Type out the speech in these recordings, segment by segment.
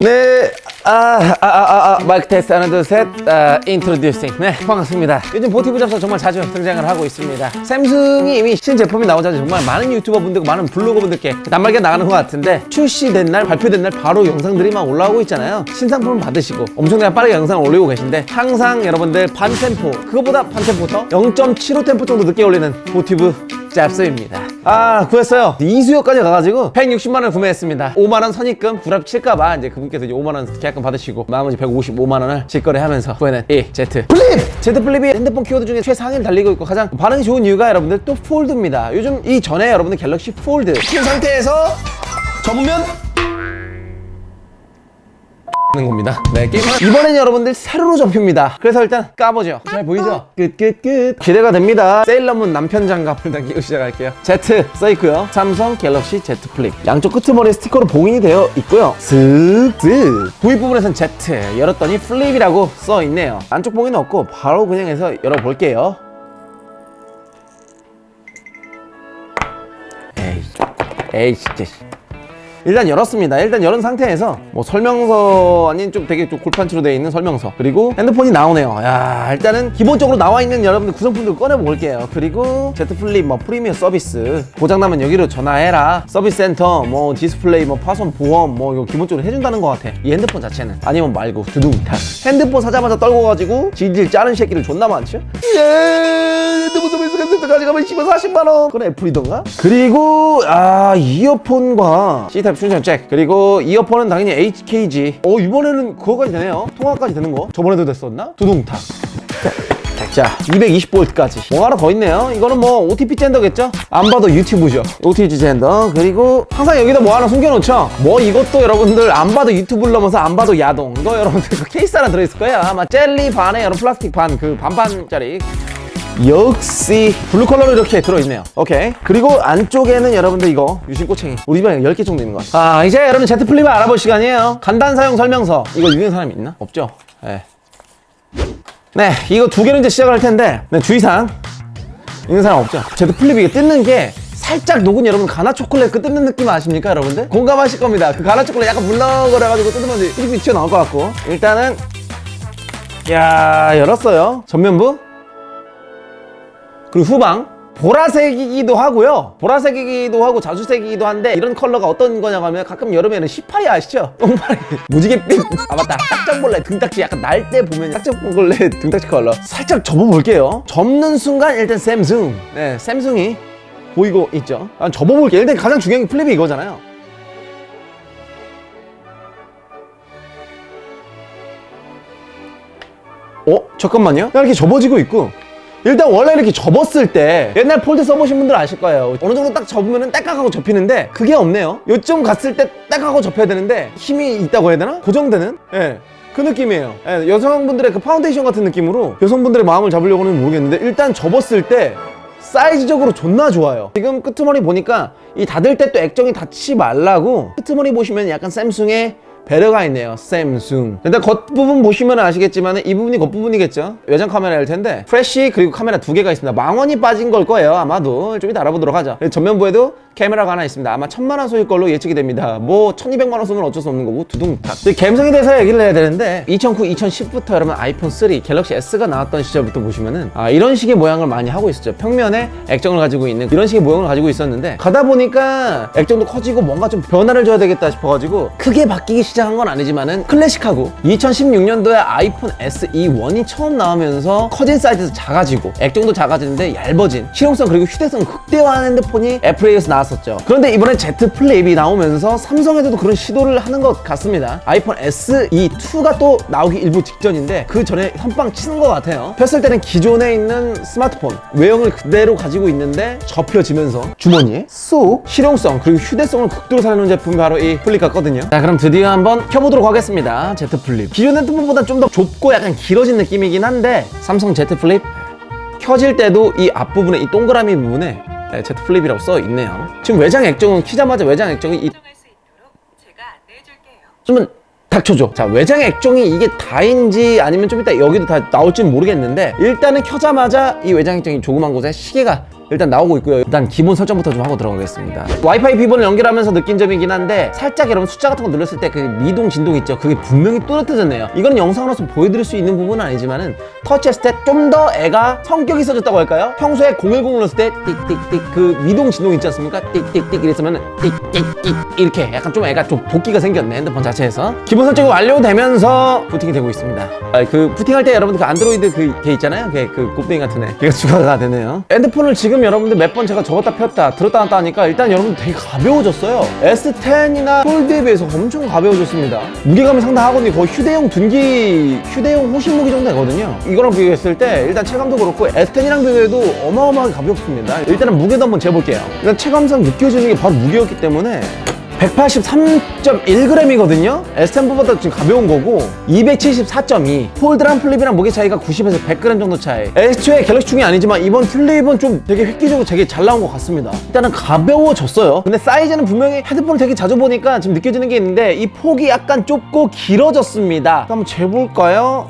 네, 마이크 테스트 하나 둘 셋, 인트로듀싱. 네, 반갑습니다. 요즘 보티브 잡서 정말 자주 등장을 하고 있습니다. 샘승이 이미 신제품이 나오자마자 정말 많은 유튜버 분들과 많은 블로거 분들께 단말기가 나가는 것 같은데, 출시된 날, 발표된 날 바로 영상들이 막 올라오고 있잖아요. 신상품을 받으시고 엄청나게 빠르게 영상을 올리고 계신데, 항상 여러분들 반템포, 그거보다 반템포 더 0.75 템포 정도 늦게 올리는 보티브 잡스입니다. 구했어요. 이수요까지 가가지고 160만원 구매했습니다. 5만원 선입금 불합칠까봐 이제 그분께서 이제 5만원 계약금 받으시고 나머지 155만원을 직거래하면서 구해낸 이 Z 플립! Z 플립이 핸드폰 키워드 중에 최상위를 달리고 있고 가장 반응이 좋은 이유가 여러분들 또 폴드입니다. 요즘 이 전에 여러분들 갤럭시 폴드 킨 상태에서 접으면 는 겁니다. 네, 게임은 이번엔 여러분들 세로로 접힙니다. 그래서 일단 까보죠. 잘 보이죠? 끝 기대가 됩니다. 세일러문 남편 장갑을 당기고 시작할게요. Z 써있고요. 삼성 갤럭시 Z 플립 양쪽 끄트머리에 스티커로 봉인이 되어 있고요. 슥슥 구입 부분에선 Z 열었더니 플립이라고 써있네요. 안쪽 봉인은 없고 바로 그냥 해서 열어볼게요. 에이 진짜. 일단 열었습니다. 일단 열은 상태에서 뭐 설명서 아닌 좀 되게 좀 골판치로 되어 있는 설명서, 그리고 핸드폰이 나오네요. 야, 일단은 기본적으로 나와 있는 여러분들 구성품들 꺼내 볼게요. 그리고 Z 플립 뭐 프리미어 서비스, 고장나면 여기로 전화해라, 서비스 센터, 뭐 디스플레이, 뭐 파손 보험, 뭐 이거 기본적으로 해준다는 것 같아, 이 핸드폰 자체는. 아니면 말고 두둥탁 핸드폰 사자마자 떨궈가지고 질질 짜는 새끼들 존나 많죠. 핸드폰 서비스 센터까지 가면 40만원 그건 애플이던가. 그리고 이어폰과 C타입 충전 잭, 그리고 이어폰은 당연히 HKG. 이번에는 그거까지 되네요. 통화까지 되는 거. 저번에도 됐었나? 두둥탁. 자, 220V까지. 뭐 하나 더 있네요. 이거는 뭐 OTP 젠더겠죠? 안 봐도 유튜브죠. OTG 젠더. 그리고 항상 여기다 뭐 하나 숨겨놓죠. 뭐 이것도 여러분들 안 봐도 유튜브를 넘어서 안 봐도 야동. 이거 여러분들 그 케이스 하나 들어있을 거예요. 아마 젤리 반에 여러분 플라스틱 반, 그 반반짜리. 역시 블루 컬러로 이렇게 들어있네요. 오케이. 그리고 안쪽에는 여러분들 이거 유심 꼬챙이 우리 집에 10개 정도 있는 것 같아요. 이제 여러분 Z 플립을 알아볼 시간이에요. 간단 사용 설명서. 이거 읽는 사람이 있나? 없죠? 네, 이거 두 개로 이제 시작을 할 텐데, 네, 주의사항 읽는 사람 없죠? Z 플립 이게 뜯는 게 살짝 녹은 여러분 가나 초콜릿 그 뜯는 느낌 아십니까 여러분들? 공감하실 겁니다. 그 가나 초콜릿 약간 물렁거려가지고 뜯으면 삐삐 튀어나올 것 같고. 일단은 열었어요. 전면부, 그리고 후방 보라색이기도 하고요. 보라색이기도 하고 자주색이기도 한데, 이런 컬러가 어떤 거냐고 하면 가끔 여름에는 18이 아시죠? 똥파리 무지갯빛. 맞다, 딱정벌레 등딱지 약간 날 때 보면 딱정벌레 등딱지 컬러. 살짝 접어볼게요. 접는 순간 일단 샘승, 네, 샘승이 보이고 있죠. 접어볼게요. 일단 가장 중요한 게 플립이 이거잖아요. 잠깐만요. 이렇게 접어지고 있고, 일단 원래 이렇게 접었을 때 옛날 폴드 써보신 분들 아실 거예요. 어느 정도 딱 접으면은 딸깍하고 접히는데 그게 없네요. 요쯤 갔을 때 딱하고 접혀야 되는데 힘이 있다고 해야 되나? 고정되는? 그 느낌이에요. 여성분들의 그 파운데이션 같은 느낌으로 여성분들의 마음을 잡으려고는 모르겠는데, 일단 접었을 때 사이즈적으로 존나 좋아요. 지금 끄트머리 보니까 이 닫을 때 또 액정이 닫지 말라고 끄트머리 보시면 약간 샘숭의 배려가 있네요. 샘숭. 일단 겉부분 보시면 아시겠지만 이 부분이 겉부분이겠죠. 외장 카메라일 텐데 프레쉬 그리고 카메라 두 개가 있습니다. 망원이 빠진 걸 거예요. 아마도 좀 이따 알아보도록 하죠. 전면부에도 카메라가 하나 있습니다. 아마 1000만원 소일 걸로 예측이 됩니다. 뭐 1200만원 쓰면 어쩔 수 없는 거고 두둥탁. 감성에 대해서 얘기를 해야 되는데, 2009, 2010부터 여러분 아이폰 3, 갤럭시 S가 나왔던 시절부터 보시면은 이런 식의 모양을 많이 하고 있었죠. 평면에 액정을 가지고 있는 이런 식의 모양을 가지고 있었는데, 가다 보니까 액정도 커지고 뭔가 좀 변화를 줘야 되겠다 싶어가지고 크게 바뀌기 시작한 건 아니지만은 클래식하고, 2016년도에 아이폰 SE1이 처음 나오면서 커진 사이즈에서 작아지고 액정도 작아지는데 얇아진 실용성 그리고 휴대성 극대화한 핸드폰이 애플에서 나왔었죠. 그런데 이번에 Z 플립이 나오면서 삼성에서도 그런 시도를 하는 것 같습니다. 아이폰 SE2가 또 나오기 일부 직전인데 그 전에 선빵 치는 것 같아요. 폈을 때는 기존에 있는 스마트폰 외형을 그대로 가지고 있는데 접혀지면서 주머니에 쏙 실용성 그리고 휴대성을 극도로 살려놓은 제품이 바로 이 플립 같거든요. 자, 그럼 드디어 한번 켜보도록 하겠습니다. Z 플립. 기존 핸드폰보다 좀 더 좁고 약간 길어진 느낌이긴 한데, 삼성 Z 플립 켜질 때도 이 앞부분에 이 동그라미 부분에 Z 플립이라고 써 있네요. 지금 외장 액정은 키자마자 외장 액정이 좀 닥쳐줘. 자, 외장 액정이 이게 다인지 아니면 좀 이따 여기도 다 나올지는 모르겠는데, 일단은 켜자마자 이 외장 액정이 조그만 곳에 시계가 일단 나오고 있고요. 일단 기본 설정부터 좀 하고 들어가겠습니다. 와이파이 비번을 연결하면서 느낀 점이긴 한데 살짝 여러분 숫자 같은 거 눌렀을 때 그 미동 진동 있죠? 그게 분명히 또렷해졌네요. 이거는 영상으로서 보여드릴 수 있는 부분은 아니지만은 터치했을 때 좀 더 애가 성격이 있어졌다고 할까요? 평소에 010 눌렀을 때 띡띡띡 그 미동 진동 있지 않습니까? 띡띡띡 이랬으면은 띡띡띡 이렇게 약간 좀 애가 좀 도끼가 생겼네, 핸드폰 자체에서. 기본 설정이 완료되면서 부팅이 되고 있습니다. 그 부팅할 때 여러분들 그 안드로이드 걔 있잖아요? 그 곱뱅이 같은 애. 걔가 추가가 되네요. 핸드폰을 지금 여러분들 몇 번 제가 접었다 폈다 들었다 놨다 하니까 일단 여러분들 되게 가벼워졌어요. S10이나 폴드에 비해서 엄청 가벼워졌습니다. 무게감이 상당하거든요. 거의 휴대용 호신 무기 정도 되거든요. 이거랑 비교했을 때 일단 체감도 그렇고 S10이랑 비교해도 어마어마하게 가볍습니다. 일단은 무게도 한번 재볼게요. 일단 체감상 느껴지는 게 바로 무게였기 때문에 183.1g이거든요. S10보다 지금 가벼운 거고 274.2. 폴드랑 플립이랑 무게 차이가 90에서 100g 정도 차이. 애초에 갤럭시충이 아니지만 이번 플립은 좀 되게 획기적으로 되게 잘 나온 것 같습니다. 일단은 가벼워졌어요. 근데 사이즈는 분명히 헤드폰을 되게 자주 보니까 지금 느껴지는 게 있는데 이 폭이 약간 좁고 길어졌습니다. 한번 재볼까요?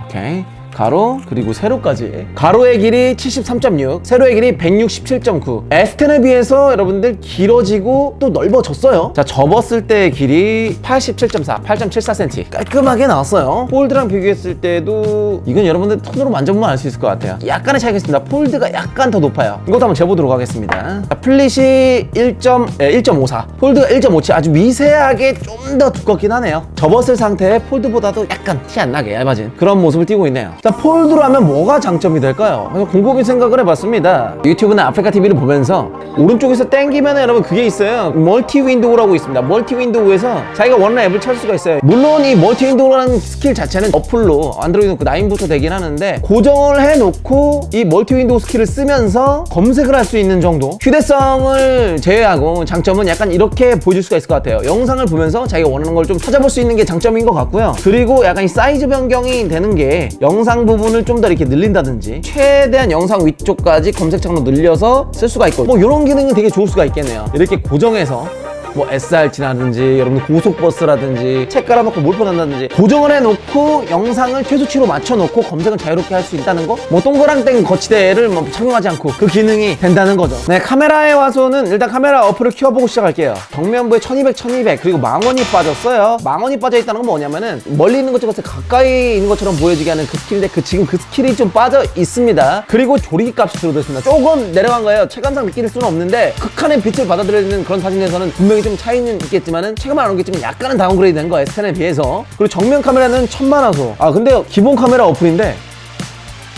오케이. 가로 그리고 세로까지. 가로의 길이 73.6, 세로의 길이 167.9. S10에 비해서 여러분들 길어지고 또 넓어졌어요. 자, 접었을 때의 길이 87.4, 8.74cm 깔끔하게 나왔어요. 폴드랑 비교했을 때도 이건 여러분들 손으로 만져보면 알 수 있을 것 같아요. 약간의 차이가 있습니다. 폴드가 약간 더 높아요. 이것도 한번 재보도록 하겠습니다. 자, 플릿이 1.54, 폴드가 1.57. 아주 미세하게 좀 더 두껍긴 하네요. 접었을 상태의 폴드보다도 약간 티 안 나게 얇아진 그런 모습을 띠고 있네요. 자, 폴드로 하면 뭐가 장점이 될까요? 그래서 곰곰이 생각을 해봤습니다. 유튜브나 아프리카 TV를 보면서 오른쪽에서 땡기면 여러분 그게 있어요. 멀티 윈도우라고 있습니다. 멀티 윈도우에서 자기가 원하는 앱을 찾을 수가 있어요. 물론 이 멀티 윈도우라는 스킬 자체는 어플로 안드로이드 9부터 되긴 하는데 고정을 해놓고 이 멀티 윈도우 스킬을 쓰면서 검색을 할 수 있는 정도. 휴대성을 제외하고 장점은 약간 이렇게 보여줄 수가 있을 것 같아요. 영상을 보면서 자기가 원하는 걸 좀 찾아볼 수 있는 게 장점인 것 같고요. 그리고 약간 이 사이즈 변경이 되는 게 영상 부분을 좀 더 이렇게 늘린다든지 최대한 영상 위쪽까지 검색창로 늘려서 쓸 수가 있고 뭐 이런 기능은 되게 좋을 수가 있겠네요. 이렇게 고정해서 뭐 SRT라든지 여러분들 고속버스라든지 책 깔아놓고 몰표한다든지 고정을 해놓고 영상을 최소치로 맞춰놓고 검색을 자유롭게 할 수 있다는 거. 뭐 동그랑땡 거치대를 뭐 착용하지 않고 그 기능이 된다는 거죠. 네, 카메라에 와서는 일단 카메라 어플을 키워보고 시작할게요. 정면부에 1200, 1200 그리고 망원이 빠졌어요. 망원이 빠져있다는 건 뭐냐면은 멀리 있는 것처럼 가까이 있는 것처럼 보여지게 하는 그 스킬인데 지금 그 스킬이 좀 빠져 있습니다. 그리고 조리기 값이 줄어들었습니다. 조금 내려간 거예요. 체감상 느낄 수는 없는데 극한의 빛을 받아들이는 그런 사진에서는 분명히 좀 차이는 있겠지만은 체감은 안 오겠지만 약간은 다운그레이드 된 거예요. S10에 비해서. 그리고 정면 카메라는 1000만화소. 아 근데 기본 카메라 어플인데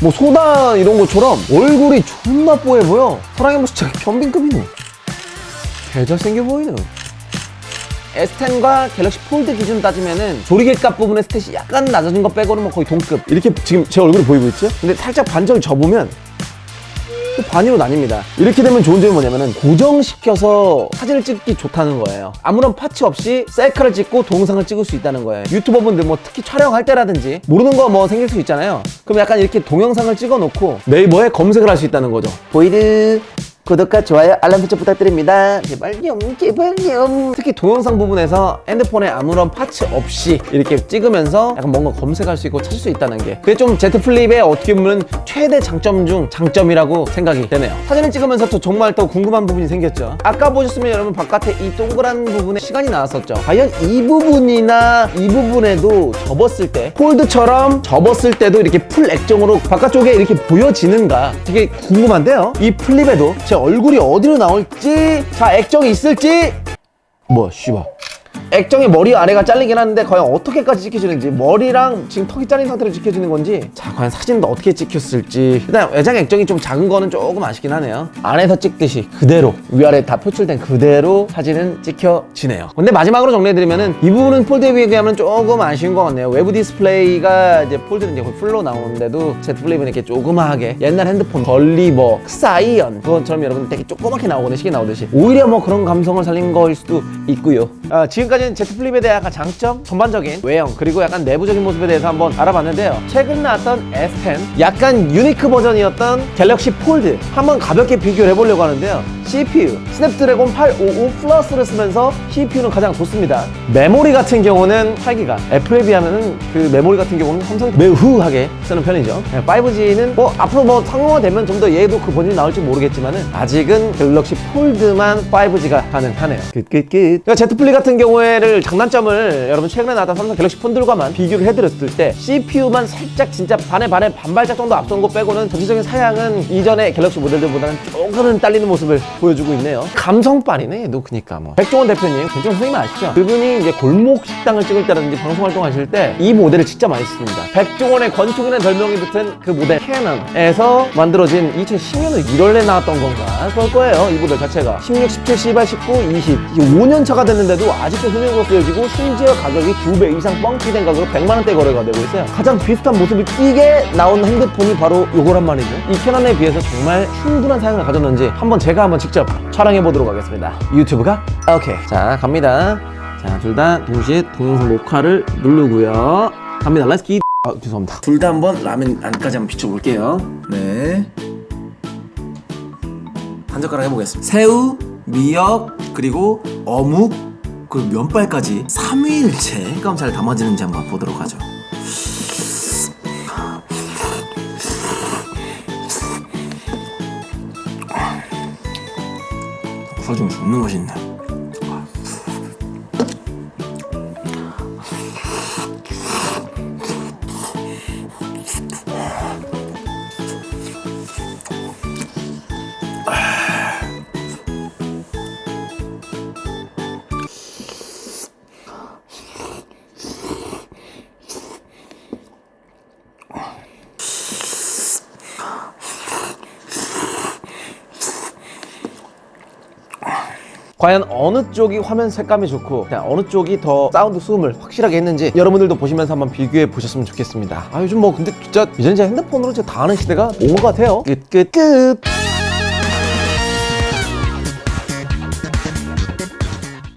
뭐 소다 이런 것처럼 얼굴이 존나 뽀해 보여. 사랑의 모습 진짜 현빈급이네. 개 잘생겨 보이네. S10과 갤럭시 폴드 기준 따지면은 조리개값 부분의 스탯이 약간 낮아진 거 빼고는 뭐 거의 동급. 이렇게 지금 제 얼굴이 보이고 있죠? 근데 살짝 반절 접으면 또 반으로 나뉩니다. 이렇게 되면 좋은 점이 뭐냐면은 고정시켜서 사진을 찍기 좋다는 거예요. 아무런 파츠 없이 셀카를 찍고 동영상을 찍을 수 있다는 거예요. 유튜버분들 뭐 특히 촬영할 때라든지 모르는 거 뭐 생길 수 있잖아요. 그럼 약간 이렇게 동영상을 찍어 놓고 네이버에 검색을 할 수 있다는 거죠. 보이드 구독과 좋아요, 알람 설정 부탁드립니다. 제발요, 제발요. 특히 동영상 부분에서 핸드폰에 아무런 파츠 없이 이렇게 찍으면서 약간 뭔가 검색할 수 있고 찾을 수 있다는 게 그게 좀 Z 플립의 어떻게 보면 최대 장점 중 장점이라고 생각이 되네요. 사진을 찍으면서 또 정말 또 궁금한 부분이 생겼죠. 아까 보셨으면 여러분 바깥에 이 동그란 부분에 시간이 나왔었죠. 과연 이 부분이나 이 부분에도 접었을 때 폴드처럼 접었을 때도 이렇게 풀 액정으로 바깥쪽에 이렇게 보여지는가 되게 궁금한데요. 이 플립에도 제 얼굴이 어디로 나올지, 자 액정이 있을지, 뭐야 씨발 액정이 머리 아래가 잘리긴 하는데 과연 어떻게까지 찍혀지는지, 머리랑 지금 턱이 잘린 상태로 찍혀지는 건지, 자 과연 사진도 어떻게 찍혔을지. 일단 외장 액정이 좀 작은 거는 조금 아쉽긴 하네요. 안에서 찍듯이 그대로 위아래 다 표출된 그대로 사진은 찍혀지네요. 근데 마지막으로 정리해드리면은 이 부분은 폴드에 비하면 조금 아쉬운 것 같네요. 외부 디스플레이가 이제 폴드는 이제 풀로 나오는데도 Z 플립은 이렇게 조그마하게 옛날 핸드폰 걸리버, 사이언 그것처럼 여러분 되게 조그맣게 나오거든요. 시계 나오듯이. 오히려 뭐 그런 감성을 살린 거일 수도 있고요. 지금까지는 Z 플립에 대한 약간 장점, 전반적인 외형, 그리고 약간 내부적인 모습에 대해서 한번 알아봤는데요. 최근 나왔던 S10, 약간 유니크 버전이었던 갤럭시 폴드 한번 가볍게 비교를 해보려고 하는데요. CPU 스냅드래곤 855 플러스를 쓰면서 CPU는 가장 좋습니다. 메모리 같은 경우는 8기가, 애플에 비하면은 그 메모리 같은 경우는 삼성이 매우 후하게 쓰는 편이죠. 5G는 뭐 앞으로 뭐 상용화되면 좀 더 얘도 그 버전이 나올지 모르겠지만은 아직은 갤럭시 폴드만 5G가 가능하네요. 끝. 그러니까 Z 플립 같은 경우에를 장단점을 여러분 최근에 나왔던 삼성 갤럭시 폰들과만 비교를 해드렸을 때 CPU만 살짝 진짜 반발짝 정도 앞선 거 빼고는 전체적인 사양은 이전의 갤럭시 모델들보다는 조금은 딸리는 모습을 보여주고 있네요. 감성빨이네 얘도. 그니까 뭐 백종원 대표님, 백종원 선생님 아시죠? 그분이 이제 골목 식당을 찍을 때라든지 방송 활동하실 때 이 모델을 진짜 많이 씁니다. 백종원의 권총이라는 별명이 붙은 그 모델 캐논에서 만들어진 2010년에 1월에 나왔던 건가 그럴 거예요. 이 모델 자체가 16, 17, 18, 19, 20 5년 차가 됐는데도 아직도 흔적으로 쓰여지고 심지어 가격이 2배 이상 뻥튀된 가격으로 100만원대 거래가 되고 있어요. 가장 비슷한 모습을 띄게 나온 핸드폰이 바로 요거란 말이죠. 이 캐논에 비해서 정말 충분한 사용을 가졌는지 제가 한번 직접 촬영해 보도록 하겠습니다. 유튜브가 오케이. 자, 갑니다. 자, 둘 다 동시에 동영상 녹화를 누르고요. 갑니다. 렛츠 기. 죄송합니다. 둘 다 한번 라면 안까지 한번 비춰볼게요. 네. 한 젓가락 해보겠습니다. 새우, 미역, 그리고 어묵, 그리고 면발까지 3일째 감 잘 담아지는지 한번 보도록 하죠. 풀어주면 죽는 것이 있네. 과연 어느 쪽이 화면 색감이 좋고 어느 쪽이 더 사운드 수음을 확실하게 했는지 여러분들도 보시면서 한번 비교해 보셨으면 좋겠습니다. 요즘 뭐 근데 진짜 이제 핸드폰으로 다 하는 시대가 온 것 같아요. 끝.